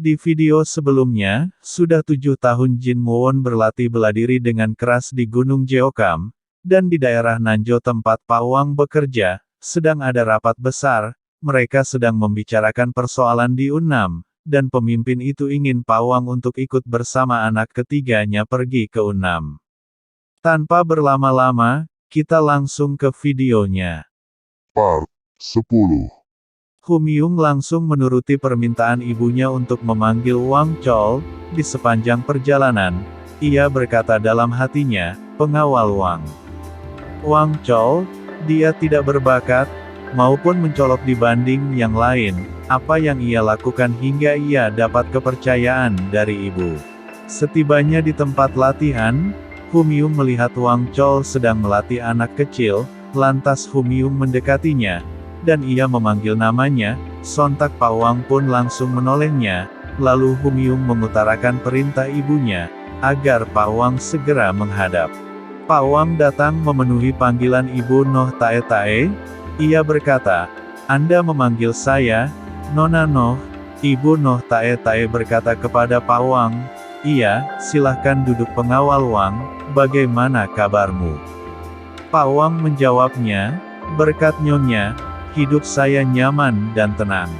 Di video sebelumnya, sudah 7 tahun Jin Muwon berlatih bela diri dengan keras di Gunung Jeokam, dan di daerah Nanjo tempat Pak Wang bekerja, sedang ada rapat besar, mereka sedang membicarakan persoalan di Unnam, dan pemimpin itu ingin Pak Wang untuk ikut bersama anak ketiganya pergi ke Unnam. Tanpa berlama-lama, kita langsung ke videonya. Part 10. Humyung langsung menuruti permintaan ibunya untuk memanggil Wang Chol. Di sepanjang perjalanan, ia berkata dalam hatinya, pengawal Wang. Wang Chol, dia tidak berbakat, maupun mencolok dibanding yang lain, apa yang ia lakukan hingga ia dapat kepercayaan dari ibu. Setibanya di tempat latihan, Humyung melihat Wang Chol sedang melatih anak kecil, lantas Humyung mendekatinya, dan ia memanggil namanya, sontak Pak Wang pun langsung menolehnya, lalu Humyung mengutarakan perintah ibunya, agar Pak Wang segera menghadap. Pak Wang datang memenuhi panggilan ibu Noh Tae Tae, ia berkata, Anda memanggil saya, Nona Noh. Ibu Noh Tae Tae berkata kepada Pak Wang, iya, silahkan duduk pengawal Wang, bagaimana kabarmu? Pak Wang menjawabnya, berkat Nyonya, hidup saya nyaman dan tenang.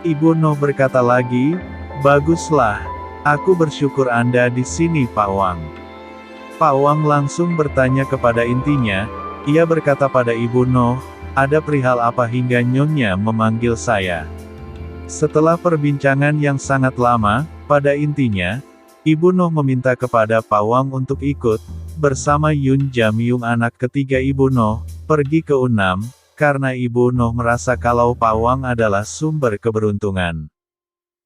Ibu Noh berkata lagi, baguslah, aku bersyukur Anda di sini Pak Wang. Pak Wang langsung bertanya kepada intinya, ia berkata pada Ibu Noh, ada perihal apa hingga Nyonya memanggil saya? Setelah perbincangan yang sangat lama, pada intinya, Ibu Noh meminta kepada Pak Wang untuk ikut, bersama Yun Jamyung anak ketiga Ibu Noh, pergi ke Unnam, karena Ibu Noh merasa kalau Pak Wang adalah sumber keberuntungan.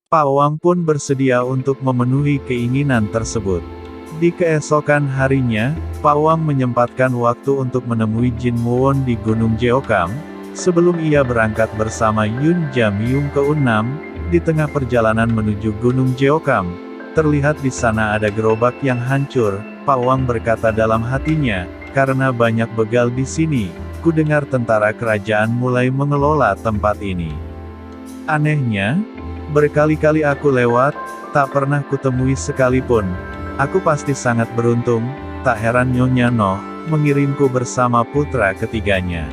Pak Wang pun bersedia untuk memenuhi keinginan tersebut. Di keesokan harinya, Pak Wang menyempatkan waktu untuk menemui Jin Muwon di Gunung Jeokam. Sebelum ia berangkat bersama Yun Jamyung ke Unnam, di tengah perjalanan menuju Gunung Jeokam, terlihat di sana ada gerobak yang hancur. Pak Wang berkata dalam hatinya, karena banyak begal di sini, ku dengar tentara kerajaan mulai mengelola tempat ini. Anehnya, berkali-kali aku lewat, tak pernah kutemui sekalipun. Aku pasti sangat beruntung, tak heran Nyonya Noh mengirimku bersama putra ketiganya.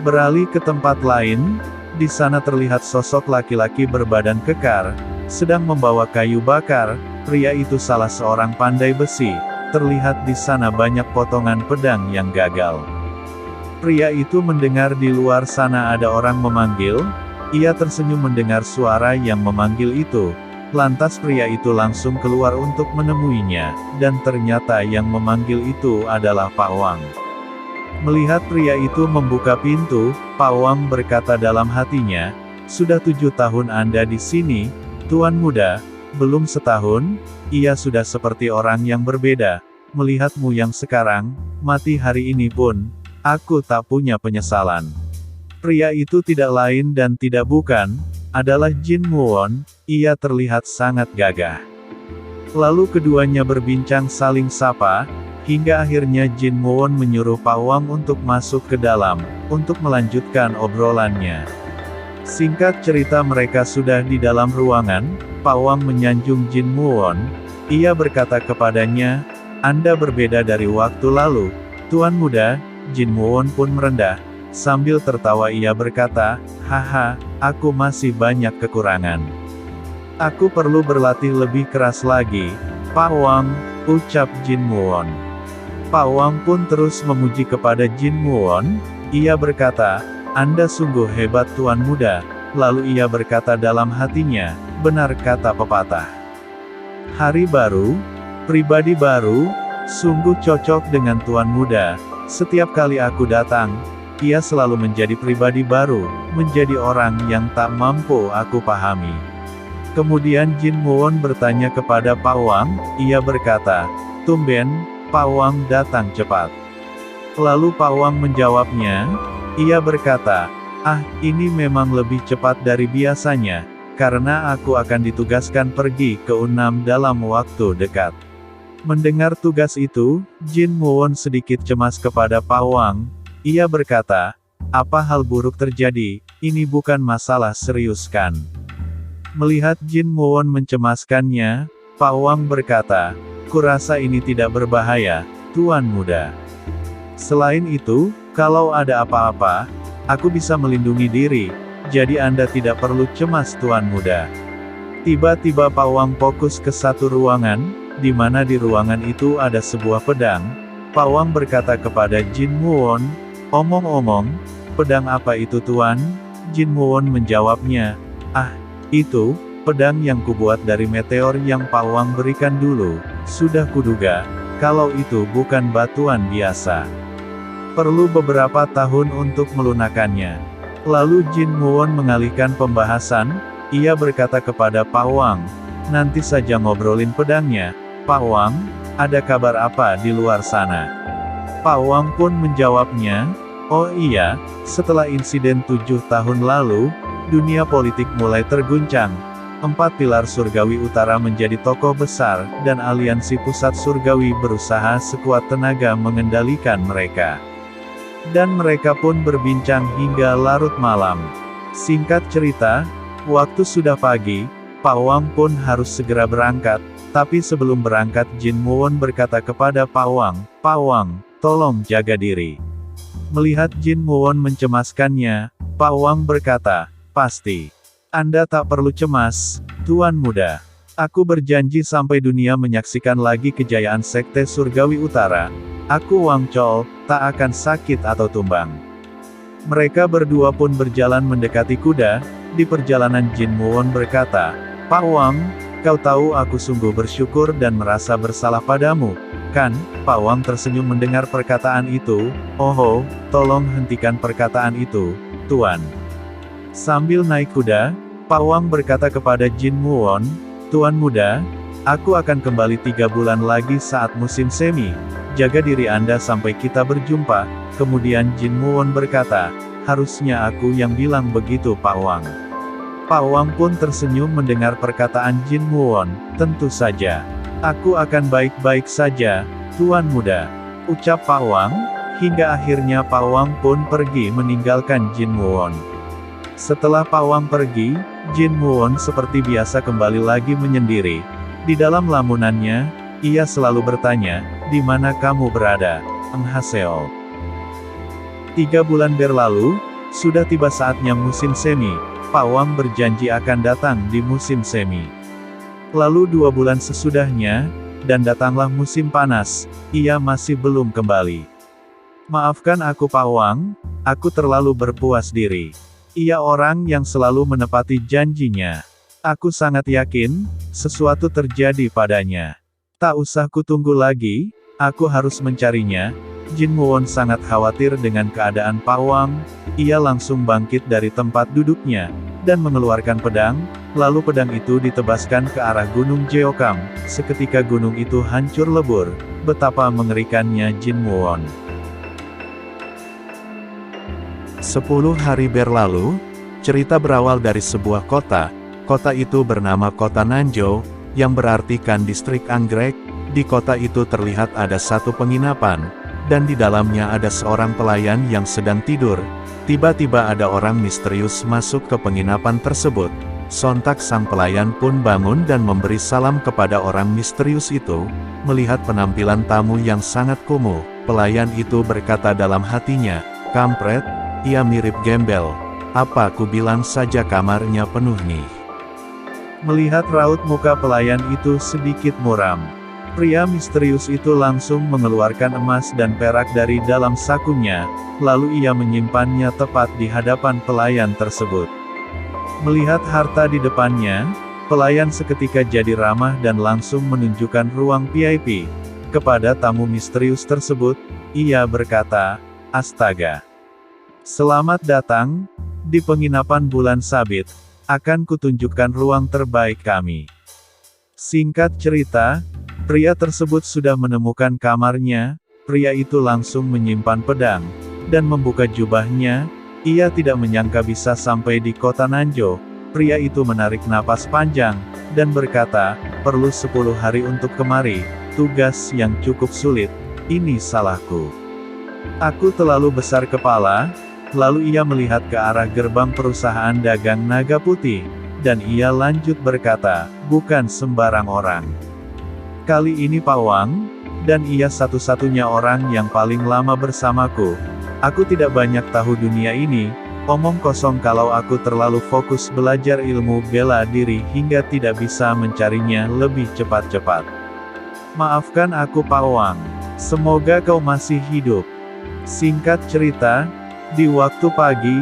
Beralih ke tempat lain, di sana terlihat sosok laki-laki berbadan kekar, sedang membawa kayu bakar. Pria itu salah seorang pandai besi, terlihat di sana banyak potongan pedang yang gagal. Pria itu mendengar di luar sana ada orang memanggil, ia tersenyum mendengar suara yang memanggil itu, lantas pria itu langsung keluar untuk menemuinya, dan ternyata yang memanggil itu adalah Pak Wang. Melihat pria itu membuka pintu, Pak Wang berkata dalam hatinya, sudah 7 tahun Anda di sini, Tuan Muda, belum setahun, ia sudah seperti orang yang berbeda, melihatmu yang sekarang, mati hari ini pun, aku tak punya penyesalan. Pria itu tidak lain dan tidak bukan, adalah Jin Muwon, ia terlihat sangat gagah. Lalu keduanya berbincang saling sapa, hingga akhirnya Jin Muwon menyuruh Pak Wang untuk masuk ke dalam, untuk melanjutkan obrolannya. Singkat cerita mereka sudah di dalam ruangan, Pak Wang menyanjung Jin Muwon, ia berkata kepadanya, Anda berbeda dari waktu lalu, Tuan Muda. Jin Muwon pun merendah, sambil tertawa ia berkata, haha, aku masih banyak kekurangan. Aku perlu berlatih lebih keras lagi, Pak Wang, ucap Jin Muwon. Pak Wang pun terus memuji kepada Jin Muwon, ia berkata, Anda sungguh hebat Tuan Muda, lalu ia berkata dalam hatinya, benar kata pepatah. Hari baru, pribadi baru, sungguh cocok dengan Tuan Muda. Setiap kali aku datang, ia selalu menjadi pribadi baru, menjadi orang yang tak mampu aku pahami. Kemudian Jin Muwon bertanya kepada Pak Wang, ia berkata, tumben, Pak Wang datang cepat. Lalu Pak Wang menjawabnya, ia berkata, ini memang lebih cepat dari biasanya, karena aku akan ditugaskan pergi ke Unnam dalam waktu dekat. Mendengar tugas itu, Jin Muwon sedikit cemas kepada Pak Wang. Ia berkata, apa hal buruk terjadi, ini bukan masalah serius kan? Melihat Jin Muon mencemaskannya, Pak Wang berkata, "Kurasa ini tidak berbahaya, Tuan Muda. Selain itu, kalau ada apa-apa, aku bisa melindungi diri, jadi Anda tidak perlu cemas Tuan Muda." Tiba-tiba Pak Wang fokus ke satu ruangan, di mana di ruangan itu ada sebuah pedang. Pak Wang berkata kepada Jin Muon, "Omong-omong, pedang apa itu Tuan?" Jin Muon menjawabnya, "Ah, itu, pedang yang kubuat dari meteor yang Pak Wang berikan dulu. Sudah kuduga, kalau itu bukan batuan biasa. Perlu beberapa tahun untuk melunakkannya." Lalu Jin Muon mengalihkan pembahasan, ia berkata kepada Pak Wang, "Nanti saja ngobrolin pedangnya. Pak Wang, ada kabar apa di luar sana?" Pak Wang pun menjawabnya, "Oh iya, setelah insiden 7 tahun lalu, dunia politik mulai terguncang. 4 pilar surgawi utara menjadi tokoh besar, dan aliansi pusat surgawi berusaha sekuat tenaga mengendalikan mereka. Dan mereka pun berbincang hingga larut malam. Singkat cerita, waktu sudah pagi, Pak Wang pun harus segera berangkat, tapi sebelum berangkat Jin Muon berkata kepada Pak Wang, "Pak Wang, tolong jaga diri." Melihat Jin Muon mencemaskannya, Pak Wang berkata, "Pasti. Anda tak perlu cemas, Tuan Muda. Aku berjanji sampai dunia menyaksikan lagi kejayaan Sekte Surgawi Utara. Aku Wang Chol, tak akan sakit atau tumbang." Mereka berdua pun berjalan mendekati kuda. Di perjalanan Jin Muon berkata, "Pak Wang, kau tahu aku sungguh bersyukur dan merasa bersalah padamu, kan?" Pak Wang tersenyum mendengar perkataan itu. "Oh, tolong hentikan perkataan itu, Tuan." Sambil naik kuda, Pak Wang berkata kepada Jin Muon, "Tuan Muda, aku akan kembali 3 bulan lagi saat musim semi. Jaga diri Anda sampai kita berjumpa." Kemudian Jin Muon berkata, "Harusnya aku yang bilang begitu Pak Wang." Pak Wang pun tersenyum mendengar perkataan Jin Muon. "Tentu saja. Aku akan baik-baik saja, Tuan Muda," ucap Pak Wang, hingga akhirnya Pak Wang pun pergi meninggalkan Jin Muon. Setelah Pak Wang pergi, Jin Muon seperti biasa kembali lagi menyendiri. Di dalam lamunannya, ia selalu bertanya, "Di mana kamu berada, Enghaseo?" 3 bulan berlalu, sudah tiba saatnya musim semi. Pak Wang berjanji akan datang di musim semi. Lalu 2 bulan sesudahnya, dan datanglah musim panas, ia masih belum kembali. "Maafkan aku Pak Wang, aku terlalu berpuas diri. Ia orang yang selalu menepati janjinya. Aku sangat yakin, sesuatu terjadi padanya. Tak usah kutunggu lagi, aku harus mencarinya." Jin Muon sangat khawatir dengan keadaan Pak Wang. Ia langsung bangkit dari tempat duduknya, dan mengeluarkan pedang, lalu pedang itu ditebaskan ke arah Gunung Jeokam. Seketika gunung itu hancur lebur. Betapa mengerikannya Jin Muon. 10 hari berlalu, cerita berawal dari sebuah kota. Kota itu bernama Kota Nanzhou, yang berartikan distrik anggrek. Di kota itu terlihat ada satu penginapan, dan di dalamnya ada seorang pelayan yang sedang tidur. Tiba-tiba ada orang misterius masuk ke penginapan tersebut. Sontak sang pelayan pun bangun dan memberi salam kepada orang misterius itu. Melihat penampilan tamu yang sangat kumuh, pelayan itu berkata dalam hatinya, "Kampret, ia mirip gembel. Apa aku bilang saja kamarnya penuh nih." Melihat raut muka pelayan itu sedikit muram, pria misterius itu langsung mengeluarkan emas dan perak dari dalam sakunya, lalu ia menyimpannya tepat di hadapan pelayan tersebut. Melihat harta di depannya, pelayan seketika jadi ramah dan langsung menunjukkan ruang VIP. Kepada tamu misterius tersebut, ia berkata, "Astaga. Selamat datang, di penginapan bulan sabit. Akan kutunjukkan ruang terbaik kami." Singkat cerita, pria tersebut sudah menemukan kamarnya. Pria itu langsung menyimpan pedang, dan membuka jubahnya. Ia tidak menyangka bisa sampai di kota Nanzhou. Pria itu menarik napas panjang, dan berkata, "Perlu 10 hari untuk kemari, tugas yang cukup sulit, ini salahku. Aku terlalu besar kepala." Lalu ia melihat ke arah gerbang perusahaan dagang naga putih. dan ia lanjut berkata, bukan sembarang orang. Kali ini Pak Wang, dan ia satu-satunya orang yang paling lama bersamaku. Aku tidak banyak tahu dunia ini, omong kosong kalau aku terlalu fokus belajar ilmu bela diri hingga tidak bisa mencarinya lebih cepat-cepat. Maafkan aku Pak Wang. Semoga kau masih hidup. Singkat cerita, di waktu pagi,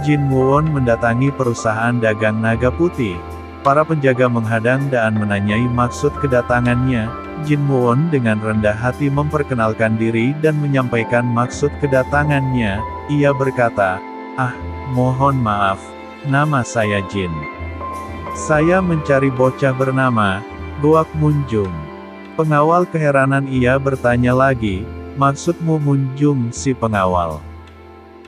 Jin Muon mendatangi perusahaan dagang naga putih. Para penjaga menghadang dan menanyai maksud kedatangannya. Jin Muon dengan rendah hati memperkenalkan diri dan menyampaikan maksud kedatangannya. Ia berkata, mohon maaf, nama saya Jin. Saya mencari bocah bernama Goak Munjung. Pengawal keheranan ia bertanya lagi, maksudmu Munjung si pengawal?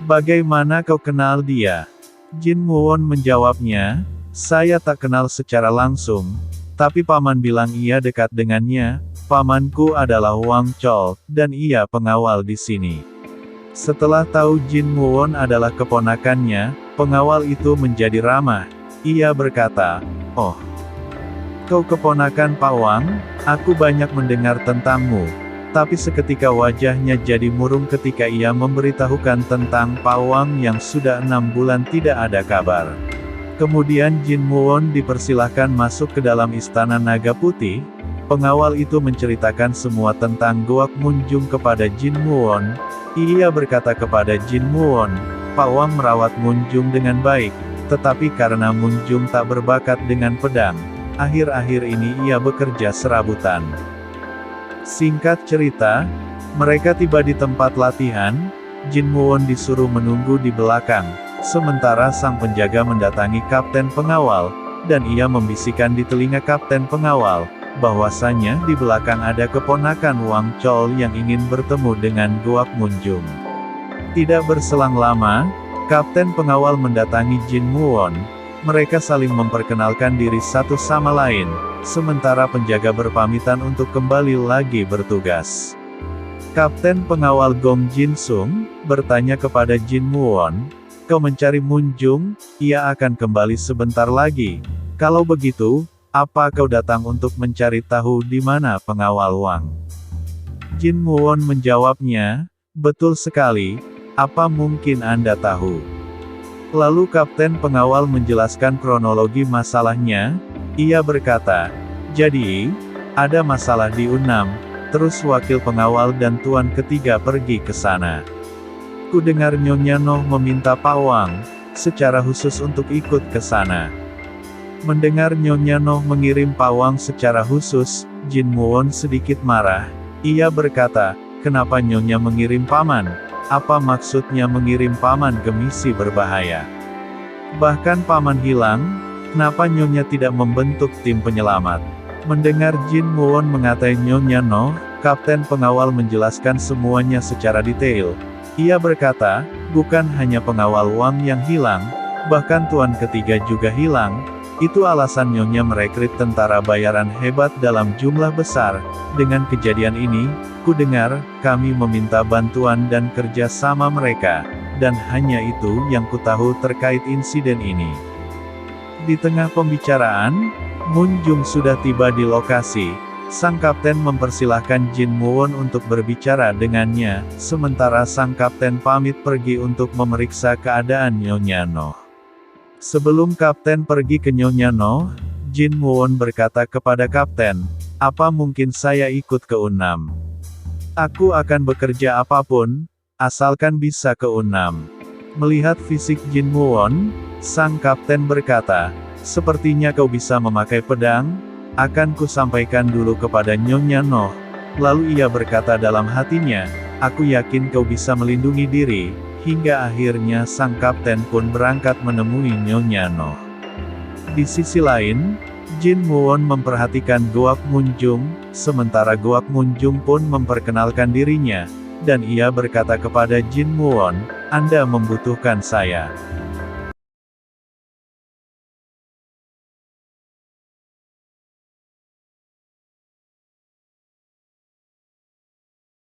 Bagaimana kau kenal dia? Jin Muon menjawabnya, saya tak kenal secara langsung, tapi paman bilang ia dekat dengannya. Pamanku adalah Wang Chol, dan ia pengawal di sini. Setelah tahu Jin Muon adalah keponakannya, pengawal itu menjadi ramah. Ia berkata, oh, kau keponakan Pak Wang? Aku banyak mendengar tentangmu. Tapi seketika wajahnya jadi murung ketika ia memberitahukan tentang Pak Wang yang sudah 6 bulan tidak ada kabar. Kemudian Jin Muon dipersilahkan masuk ke dalam istana naga putih. Pengawal itu menceritakan semua tentang Goak Munjung kepada Jin Muon. Ia berkata kepada Jin Muon, Pak Wang merawat Munjung dengan baik, tetapi karena Munjung tak berbakat dengan pedang, akhir-akhir ini ia bekerja serabutan. Singkat cerita, mereka tiba di tempat latihan. Jin Muon disuruh menunggu di belakang, sementara sang penjaga mendatangi kapten pengawal, dan ia membisikkan di telinga kapten pengawal, bahwasanya di belakang ada keponakan Wang Chol yang ingin bertemu dengan Goak Munjung. Tidak berselang lama, kapten pengawal mendatangi Jin Muon. Mereka saling memperkenalkan diri satu sama lain, sementara penjaga berpamitan untuk kembali lagi bertugas. Kapten pengawal Gong Jin Sung bertanya kepada Jin Muon, kau mencari Munjung? Ia akan kembali sebentar lagi. Kalau begitu, apa kau datang untuk mencari tahu di mana pengawal Wang? Jin Muon menjawabnya, betul sekali, apa mungkin Anda tahu? Lalu kapten pengawal menjelaskan kronologi masalahnya. Ia berkata, jadi, ada masalah di U6, terus wakil pengawal dan tuan ketiga pergi ke sana. Ku dengar Nyonya Noh meminta Pak Wang, secara khusus untuk ikut ke sana. Mendengar Nyonya Noh mengirim Pak Wang secara khusus, Jin Muon sedikit marah. Ia berkata, kenapa Nyonya mengirim paman? Apa maksudnya mengirim paman ke misi berbahaya? Bahkan paman hilang, kenapa Nyonya tidak membentuk tim penyelamat? Mendengar Jin Muon mengatai Nyonya Noh, kapten pengawal menjelaskan semuanya secara detail. Ia berkata, bukan hanya pengawal Wang yang hilang, bahkan tuan ketiga juga hilang. Itu alasan Nyonya merekrut tentara bayaran hebat dalam jumlah besar. Dengan kejadian ini, ku dengar, kami meminta bantuan dan kerja sama mereka, dan hanya itu yang ku tahu terkait insiden ini. Di tengah pembicaraan, Munjung sudah tiba di lokasi. Sang kapten mempersilahkan Jin Muon untuk berbicara dengannya, sementara sang kapten pamit pergi untuk memeriksa keadaan Nyonya Noh. Sebelum kapten pergi ke Nyonya Noh, Jin Muon berkata kepada kapten, apa mungkin saya ikut ke U6? Aku akan bekerja apapun, asalkan bisa ke U6. Melihat fisik Jin Muon, sang kapten berkata, sepertinya kau bisa memakai pedang, akan ku sampaikan dulu kepada Nyonya Noh. Lalu ia berkata dalam hatinya, aku yakin kau bisa melindungi diri. Hingga akhirnya sang kapten pun berangkat menemui Nyonya Noh. Di sisi lain, Jin Muon memperhatikan Goak Munjung, sementara Goak Munjung pun memperkenalkan dirinya, dan ia berkata kepada Jin Muon, Anda membutuhkan saya.